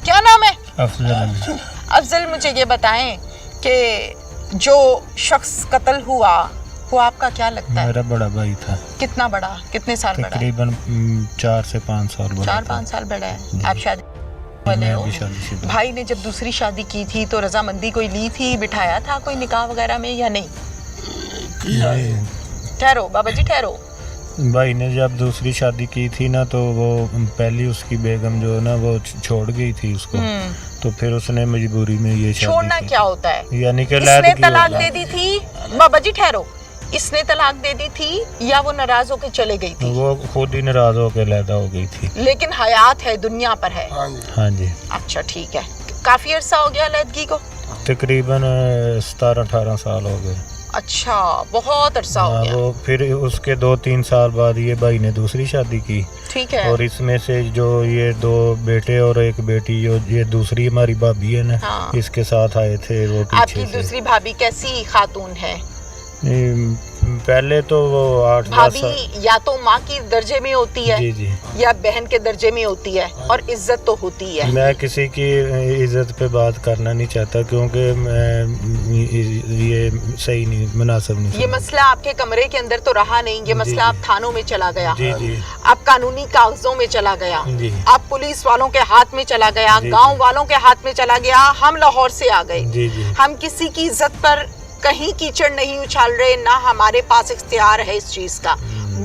क्या नाम है? अफजल अली। अफजल, मुझे ये बताएं कि जो शख्स कत्ल हुआ वो आपका क्या लगता है? मेरा बड़ा भाई था। कितना बड़ा? कितने साल बड़ा है? तकरीबन 4 से 5 साल बड़ा। 4-5 साल बड़ा है। आप शादी वाले हो? भाई ने जब दूसरी शादी की थी तो रजामंदी कोई ली थी, बिठाया था कोई निकाह वगैरह में या नहीं? ठहरो बाबा जी, ठहरो। भाई ने जब दूसरी शादी की थी ना तो वो पहली उसकी बेगम जो ना वो छोड़ गई थी उसको, तो फिर उसने मजबूरी में ये शादी छोड़ना की। क्या होता है? यानी कि इसने तलाक दे दी थी। बाबा जी ठहरो, इसने तलाक दे दी थी या वो नाराज होकर चले गई थी? वो खुद ही नाराज होकर अलहदा हो गई थी। लेकिन हयात है, दुनिया पर है। हाँ जी। अच्छा ठीक है। काफी अरसा हो गया अलहदगी को? तकरीबन 17-18 साल हो गए। अच्छा, बहुत अरसा हो गया। वो फिर उसके 2-3 साल बाद ये भाई ने दूसरी शादी की। ठीक है। और इसमें से जो ये 2 बेटे और 1 बेटी, जो ये दूसरी हमारी भाभी है ना, हाँ। इसके साथ आए थे वो पीछे आपकी दूसरी भाभी कैसी खातून है? पहले तो वो 8-10 साल। भाभी या तो माँ की दर्जे में होती है, जी जी, या बहन के दर्जे में होती है, और इज्जत तो होती है। मैं किसी की इज्जत पे बात करना नहीं चाहता क्योंकि ये सही नहीं, मुनासिब नहीं। ये मसला आपके कमरे के अंदर तो रहा नहीं, ये मसला आप थानों में चला गया। जी जी, आप कानूनी कागजों में चला गया, जी। आप पुलिस वालों के हाथ में चला गया, गांव वालों के हाथ में चला गया। हम लाहौर से आ गए। जी जी। हम किसी की इज्जत पर कहीं कीचड़ नहीं उछाल रहे, ना हमारे पास इख्तियार है इस चीज का,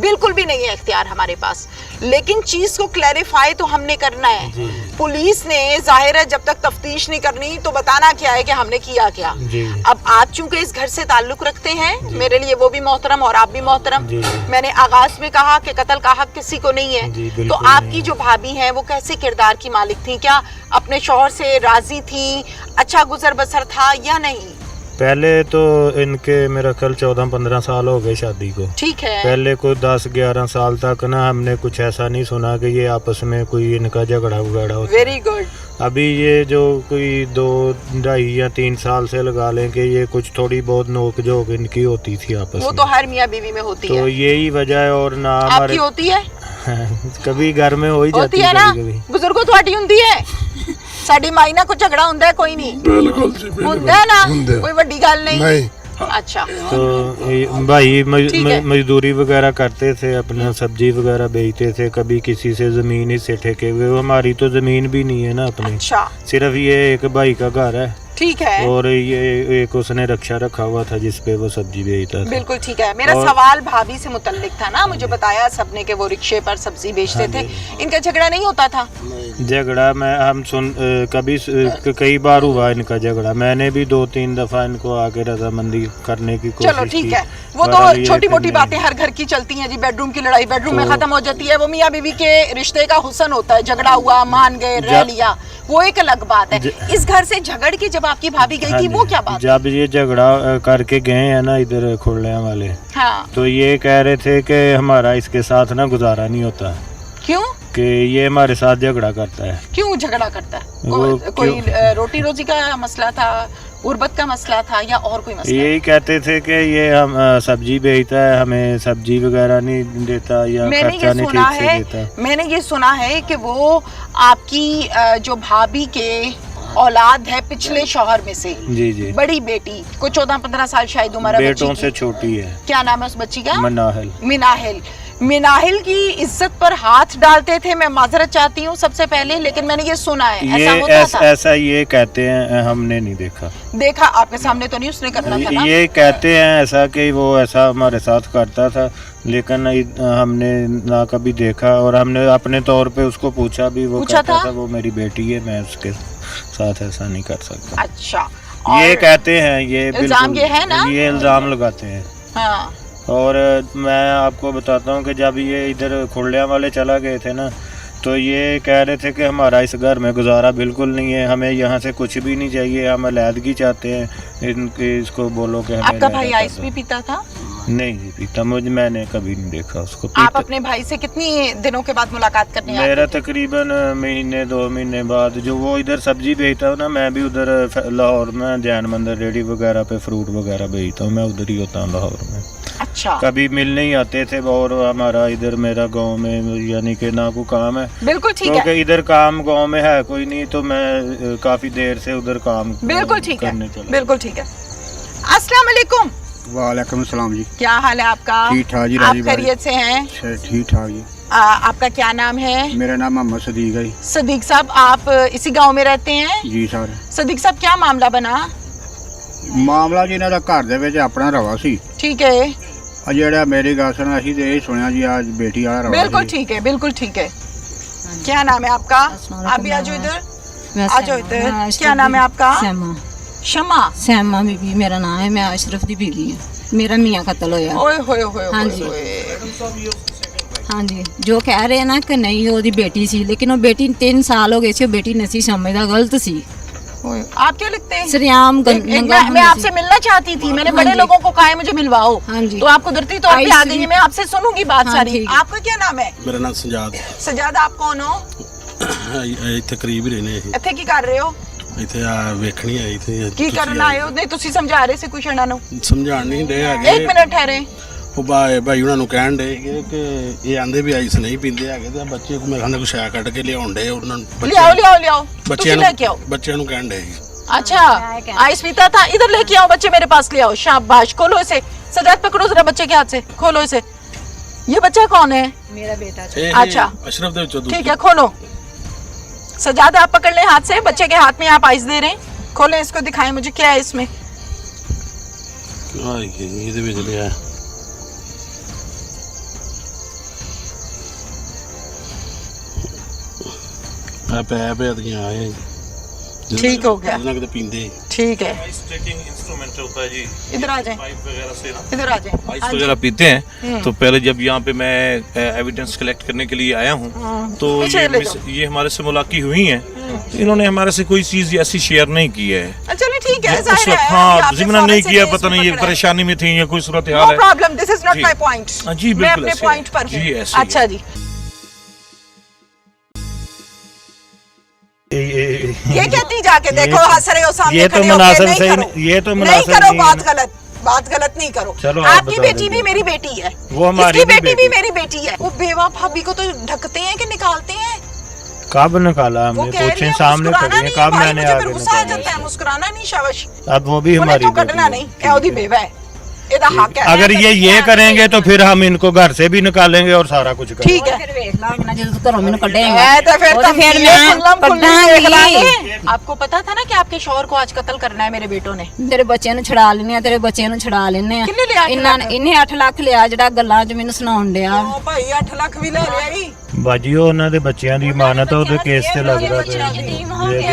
बिल्कुल भी नहीं है इख्तियार हमारे पास। लेकिन चीज को क्लैरिफाई तो हमने करना है। पुलिस ने जाहिर है जब तक तफ्तीश नहीं करनी तो बताना क्या है कि हमने किया क्या। जी। अब आप चूंकि इस घर से ताल्लुक रखते हैं, मेरे लिए वो भी मोहतरम और आप भी मोहतरम। मैंने आगाज में कहा कि कत्ल का हक किसी को नहीं है, तो आपकी जो भाभी हैं वो कैसे किरदार की मालिक थी? क्या अपने शौहर से राजी थी? अच्छा गुजर बसर था या नहीं? पहले तो इनके मेरा ख्याल 14-15 साल हो गए शादी को। ठीक है। पहले कोई 10-11 साल तक ना हमने कुछ ऐसा नहीं सुना कि ये आपस में कोई इनका झगड़ा वगड़ा होता। Very good. अभी ये जो कोई 2-2.5 या 3 साल से लगा लें कि ये कुछ थोड़ी बहुत नोक झोंक इनकी होती थी आपस में। वो तो हर मियाँ बीवी में होती है। तो यही वजह है। और ना आपकी होती है? कभी घर में हो ही जाती है ना, बुजुर्गों ਤੁਹਾਡੀ ਹੁੰਦੀ ਹੈ, ਸਾਡੀ ਮਾਈ ਨਾਲ ਕੋਈ ਝਗੜਾ ਹੁੰਦਾ ਹੈ? ਕੋਈ ਨਹੀਂ। ਬਿਲਕੁਲ ਜੀ, ਹੁੰਦਾ ਹੈ ਨਾ, ਕੋਈ ਵੱਡੀ ਗੱਲ नहीं। अच्छा। तो भाई मजदूरी वगैरह करते थे, अपना सब्जी वगैरह बेचते थे, कभी किसी से जमीन ही से ठेके हुए। हमारी तो जमीन भी नहीं है ना अपनी। अच्छा। सिर्फ ये एक भाई का घर है। ठीक है। और ये एक उसने रक्षा रखा हुआ था जिसपे वो सब्जी बेचता था। बिल्कुल ठीक है। मेरा सवाल भाभी से मुतल्लिक था ना, मुझे बताया सबने कि वो रिक्शे पर सब्जी बेचते थे। इनका झगड़ा नहीं होता था? झगड़ा हम कभी कई बार हुआ इनका झगड़ा। मैंने भी 2-3 दफा इनको आके रजामंदी करने की कोशिश की। चलो ठीक है, वो तो छोटी मोटी बातें हर घर की चलती हैं जी। बेडरूम की लड़ाई बेडरूम में खत्म हो जाती है, वो मियाँ बीवी के रिश्ते का हुस्न होता है। झगड़ा हुआ, मान गए, रह लिया, वो एक अलग बात है। इस घर से झगड़ के जब आपकी भाभी गई थी, वो क्या बात? जब ये झगड़ा करके गए हैं ना इधर खुरले वाले, हाँ, तो ये कह रहे थे कि हमारा इसके साथ ना गुजारा नहीं होता। क्यों? कि ये हमारे साथ झगड़ा करता है। क्यों झगड़ा करता है? कोई रोटी रोजी का मसला था, गुर्बत का मसला था, या और कोई मसला? यही कहते थे कि ये हम सब्जी बेचता है, हमें सब्जी वगैरह नहीं देता या खर्चा नहीं ठीक से देता। मैंने ये सुना है कि वो आपकी जो भाभी के औलाद है पिछले शौहर में से, जी जी, बड़ी बेटी को 14-15 साल शायद उम्र है, बेटों से छोटी है। क्या नाम है उस बच्ची का? मिनाहिल। मिनाहिल की इज्जत पर हाथ डालते थे। मैं माजरत चाहती हूँ सबसे पहले, लेकिन मैंने ये सुना है ऐसा होता था। ऐसा ये कहते हैं, हमने नहीं देखा। आपके सामने तो नहीं उसने करना था ना? ये कहते हैं ऐसा कि वो ऐसा हमारे साथ करता था, लेकिन हमने ना कभी देखा। और हमने अपने तौर पे उसको पूछा भी, वो कहता था वो मेरी बेटी है, मैं उसके साथ ऐसा नहीं कर सकता। अच्छा। ये कहते हैं, ये इल्जाम ये है ना, ये इल्जाम लगाते हैं। हाँ। और मैं आपको बताता हूँ कि जब ये इधर खुरलिया वाले चला गए थे ना, तो ये कह रहे थे कि हमारा इस घर में गुजारा बिल्कुल नहीं है, हमें यहाँ से कुछ भी नहीं चाहिए, हम अलहदगी चाहते हैं। इसको बोलो कि आपका भाई आइस भी पीता था? नहीं जी पीता, मैंने कभी नहीं देखा उसको पीता। आप अपने भाई से कितनी दिनों के बाद मुलाकात करने आए? मेरा तकरीबन 1-2 महीने बाद। जो वो इधर सब्जी बेचता हूँ ना, मैं भी उधर लाहौर में ध्यान मंदिर रेडी वगैरह पे फ्रूट वगैरह बेचता हूँ, मैं उधर ही होता हूँ लाहौर में। अच्छा कभी मिलने ही आते थे। और हमारा इधर मेरा गांव में यानी कि ना कोई काम है, बिल्कुल ठीक क्योंकि है, इधर काम गांव में है कोई नहीं, तो मैं काफी देर से उधर काम बिल्कुल ठीक है, करने चला। बिल्कुल ठीक है। अस्सलाम वालेकुम, वालेकुम सलाम जी। क्या हाल है आपका? ठीक ठाक जी, आप राजी बाजी। खैरियत से हैं? ठीक ठाक जी। आपका क्या नाम है? मेरा नाम मोहम्मद सदीक है जी। सदीक साहब, आप इसी गांव में रहते हैं? ਜੀ ਸਰ, सदीक साहब, क्या मामला बना? ਮਾਮਲਾ ਜੀ ਇਹਨਾਂ ਦਾ ਘਰ ਦੇ ਵਿੱਚ ਆਪਣਾ ਰਵਾ ਸੀ। ठीक है, ਆ ਜਿਹੜਾ ਮੇਰੀ ਗੱਲ ਸੁਣਾ, ਅਸੀਂ ਤੇ ਇਹ ਸੁਣਿਆ ਜੀ ਅੱਜ ਬੇਟੀ ਵਾਲਾ ਰਵਾ बिल्कुल ਸੀ। ठीक है, बिल्कुल ठीक है। क्या नाम है आपका? आप भी आ जाओ इधर, आ जाओ इधर। क्या नाम है आपका? सैमा शमा। सैमा बीबी मेरा नाम है, मैं अशरफ दी बीबी हूँ। मेरा मियाँ कत्ल होया। ओए होए होए हाँ होए जी। होए। हाँ जी, जो कह रहे हैं ना कि नहीं वो बेटी सी, लेकिन वो बेटी 3 साल हो गए सी, वो बेटी नहीं सी समझदा, गलत सी। ओए, आप क्या लिखते हैं? सरियाम मैं आपसे मिलना चाहती थी, मैंने हाँ बड़े जी। लोगों को कहा है मुझे मिलवाओ, हाँ जी। तो आप कुदरती तौर पे आ गई हैं, मैं आपसे सुनूंगी बात हाँ, सारी। ठीक है। आपका क्या नाम है? ਮੇਰਾ ਨਾਮ ਸਜਾਦ सजाद, आप कौन हो? ਇੱਥੇ ਕਰੀਬ ਹੀ ਰਹਿੰਦੇ ਅਸੀਂ। ਇੱਥੇ ਕੀ ਕਰ ਰਹੇ ਹੋ? ਇੱਥੇ ਆ ਵੇਖਣੀ ਆਈ ਸੀ। ਕੀ ਕਰਨ ਆਏ ਹੋ? ਨਹੀਂ, ਤੁਸੀਂ ਸਮਝਾ ਰਹੇ ਸੀ ਕੁਛ ਇਹਨਾਂ ਨੂੰ। ਸਮਝਾਣ ਨਹੀਂ ਦੇ ਇੱਕ ਹੈਗੇ। ਮਿੰਟ ਠਹਿਰੇ। ਉਹ ਭਾਈ ਉਹਨਾਂ ਨੂੰ ਕਹਿਣ ਦੇ ਕਿ ਇਹ ਆਂਦੇ ਵੀ ਆਈਸ ਨਹੀਂ ਪੀਂਦੇ ਹੈਗੇ, ਤੇ ਬੱਚੇ ਕੋ ਮੇਰੇ ਖਾਨੇ ਕੋ ਸ਼ਾਇ ਕੱਢ ਕੇ ਲਿਆਉਣ ਦੇ ਉਹਨਾਂ ਨੂੰ। ਲਿਆਓ ਲਿਆਓ ਲਿਆਓ, ਬੱਚਿਆਂ ਤੁਸੀਂ ਨੂੰ ਲੈ ਕੇ आओ। ਬੱਚਿਆਂ ਨੂੰ ਕਹਿਣ ਦੇ। अच्छा, आइस पीता था, इधर लेके आओ, बच्चे मेरे पास ले आओ। शाबाश, खोलो इसे। सजाद पकड़ो जरा बच्चे के हाथ से, खोलो इसे। ये बच्चा कौन है? मेरा बेटा। अच्छा। अशरफ ਦੇ ਵਿੱਚੋਂ ठीक है, खोलो। सजाद, आप पकड़ लें हाथ से, बच्चे के हाथ में आप आइस दे रहे हैं, खोलें इसको, दिखाएं मुझे क्या है इसमें। ਇਹਦੇ ਵਿੱਚ ਲਿਆ ਆ ਪੈ ਦੀਆਂ ਆਏ। ठीक हो गया, ਇਹਨਾਂ ਕਿਤੇ ਪੀਂਦੇ। ठीक है। आइस ट्रैकिंग इंस्ट्रूमेंट होता है जी, इधर आ जाएं, पाइप वगैरह से ना इधर आ जाएं। आइस हाँ जी। वगैरह पीते हैं। तो पहले जब यहाँ पे मैं एविडेंस कलेक्ट करने के लिए आया हूँ, तो पीछे ले जाओ। ये हमारे से मुलाकी हुई है, इन्होंने हमारे से कोई चीज ऐसी शेयर नहीं की है। चलिए ठीक है, उस जाहिर वक्त है, हाँ आपने जिम्ना फौरन नहीं से किया, केस पता में नहीं ये पकड़ा है। परेशानी में थी या कोई सूरत नो हाल है। प्रॉब्लम, दिस इज नॉट जी। My point. हाँ जी, मैं बिल्कुल अपने ऐसे पॉइंट पर जी, हूँ। ऐसे ही अच्छा है। जी, ये कहती जाके देखो, हंस रहे हो सामने ये तो खड़े होके, मुनासिब नहीं सही करो, नहीं- ये तो नहीं मुनासिब करो, नहीं है बात ना। गलत, बात गलत नहीं करो। चलो आप आपकी बता बेटी भी दीजिए। मेरी बेटी है, वो हमारी इसकी भी बेटी भी बेटी। मेरी बेटी है। वो बेवा भाभी को तो ढकते हैं कि निकालते हैं? कब निकाला वो हमने? कह रही पूछे है सामने मुस्कुराना खड़ी है, नहीं है कब भाई, मैंने मुझे फिर आगे गुस्सा आ जाता है। निकाला? मुस्कुराना नहीं शाबाश, अब वो भी उन्हें हमारी तो कटना बेटी नहीं, है। ए ओदी बेवा है, एदा हक है। अगर ये करेंगे तो फिर हम इनको घर से भी निकालेंगे और सारा कुछ करेंगे। ठीक है। फिर वेख लांगे ना जब घरों मैंने कढेगा। है तो फिर वो तो तो फिर ये मैं खुल्लम खुल्ली देख कढांगी। लांगे। आपको पता था ना कि आपके शौहर को आज कत्ल करना है मेरे बेटों ने? ਤੇਰੇ ਬੱਚਿਆਂ ਨੂੰ ਛੁਡਾ ਲੈਨੇ ਆ, ਤੇਰੇ ਬੱਚਿਆਂ ਨੂੰ ਛੁਡਾ ਲੈਨੇ ਆ। ਕਿੰਨੇ ਲਿਆ 8 ਇਹਨਾਂ ਨੇ ਲੱਖ? ਇਹਨੇ 8 ਲੱਖ ਲਿਆ, ਜਿਹੜਾ ਗੱਲਾਂ 'ਚ ਮੈਨੂੰ ਸੁਣਾਉਣ ਡਿਆ। ओ भाई 8 लाख भी ले लिया ही। ਬਾਜੀ ਉਹ ਉਹਨਾਂ ਦੇ ਬੱਚਿਆਂ ਦੀ ਇਮਾਨਤ ਆ, ਉਹਦੇ ਕੇਸ ਤੇ ਲੱਗਦਾ ਪਿਆ।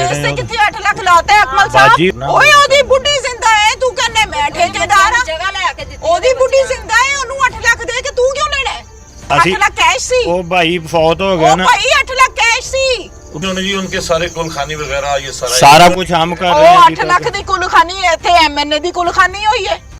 ऐसे कितने 8 लाख लाते हैं अकमल बाजी, साहब? ओए ओदी बुड्ढी जिंदा है, तू कहने मैं ठेकेदार हां। ਜਗ੍ਹਾ ਲੈ ਕੇ ਦਿੱਤੀ। ओदी बुड्ढी जिंदा है, ਉਹਨੂੰ 8 ਲੱਖ ਦੇ ਕੇ ਤੂੰ ਕਿਉਂ ਲੈਣਾ ਹੈ? 8 ਅਸੀਂ- ਲੱਖ ਕੈਸ਼ ਸੀ। ਉਹ ਭਾਈ ਫੌਤ ਹੋ ਗਿਆ ओ ਨਾ, भाई 8 लाख कैश सी। उन्होंने जी उनके सारे कुलखानी वगैरह ये सारा ਸਾਰਾ ਕੁਝ ਹਮ ਕਰ ਰਹੇ ਉਹ ਹਾਂ 8 ਲੱਖ ਦੀ ਕੁਲਖਾਨੀ ਇੱਥੇ ਐਮਐਨਏ ਦੀ ਕੁਲਖਾਨੀ ਹੋਈ ਹੈ।